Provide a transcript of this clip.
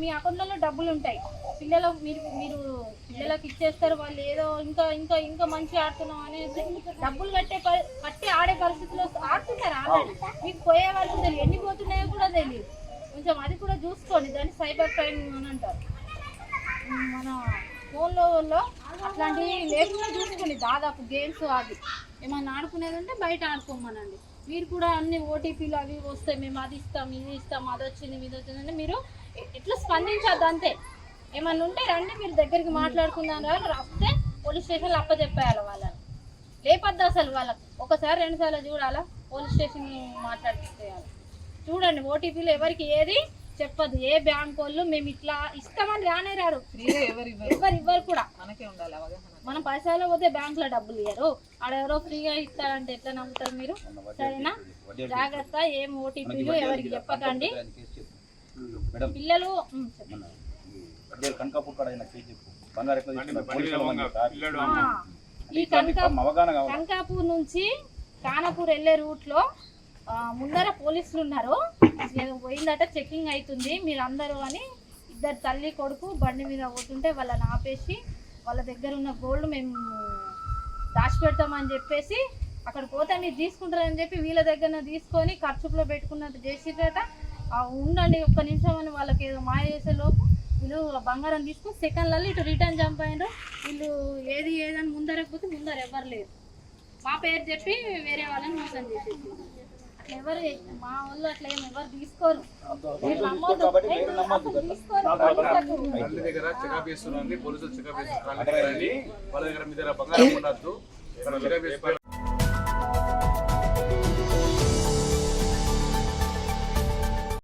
మీ అకౌంట్లలో డబ్బులు ఉంటాయి, పిల్లలకు మీరు పిల్లలకు ఇచ్చేస్తారు, వాళ్ళు ఏదో ఇంకా ఇంకా ఇంకా మంచి ఆడుతున్నాం అనేసి డబ్బులు కట్టి ఆడే పరిస్థితిలో ఆడుతున్నారు. ఆల్రెడీ మీకు పోయే వాళ్ళకి తెలియదు, ఎన్ని పోతున్నాయో కూడా తెలియదు. కొంచెం అది కూడా చూసుకోండి, దాన్ని సైబర్ క్రైమ్ అని అంటారు. మన ఫోన్లో అట్లాంటివి లేకుండా చూసుకోండి. దాదాపు గేమ్స్ అవి ఏమన్నా ఆడుకునేది ఉంటే బయట ఆడుకోమనండి. మీరు కూడా అన్ని ఓటీపీలు అవి వస్తాయి, మేము అది ఇస్తాం ఇది ఇస్తాం, అది వచ్చింది ఇది వచ్చిందంటే మీరు ఇట్లా స్పందించద్దు అంతే. ఏమన్నా ఉంటే రండి, మీరు దగ్గరికి మాట్లాడుకుందాం వస్తే పోలీస్ స్టేషన్లో అప్పచెప్పేయాలి. వాళ్ళని లేపద్దు అసలు, వాళ్ళకి ఒకసారి 2 సార్లు చూడాలా, పోలీస్ స్టేషన్ మాట్లాడిస్తేయాలి. చూడండి, ఓటీపీలు ఎవరికి ఏది చెప్పదు. ఏ బ్యాంక్ వాళ్ళు మేము ఇట్లా ఇస్తామని రానే రారు, ఎవరు కూడా. మనం పైసలు పోతే బ్యాంకులో డబ్బులు ఇయ్యరు, ఆడెవరో ఫ్రీగా ఇస్తారంటే ఎట్లా నమ్ముతారు మీరు? సరేనా, జాగ్రత్త. ఏం ఓటీపీలు ఎవరికి చెప్పకండి. పిల్లలు ఈ కనకాపూర్ నుంచి కానాపూర్ వెళ్ళే రూట్లో ముందర పోలీసులు ఉన్నారు, పోయిందట, చెకింగ్ అవుతుంది మీరు అందరూ అని. 2 తల్లి కొడుకు బండి మీద పోతుంటే వాళ్ళని ఆపేసి వాళ్ళ దగ్గర ఉన్న గోల్డ్ మేము దాచిపెడతామని చెప్పేసి అక్కడ పోతే మీరు తీసుకుంటారని చెప్పి వీళ్ళ దగ్గర తీసుకొని ఖర్చులో పెట్టుకున్నట్టు చేసిరట. ఉండండి ఒక్క నిమిషం అని వాళ్ళకి ఏదో మాయ చేసే లోపు వీళ్ళు బంగారం తీసుకుని సెకండ్లలో ఇటు రిటర్న్ చంపారు. వీళ్ళు ఏది ఏదని ముందరకపోతే ముందర ఎవరు లేరు, మా పేరు చెప్పి వేరే వాళ్ళని మోసం చేసేసి. అట్లా ఎవరు మా వాళ్ళు అట్లా ఏమి ఎవరు తీసుకోరు. పోలీసులు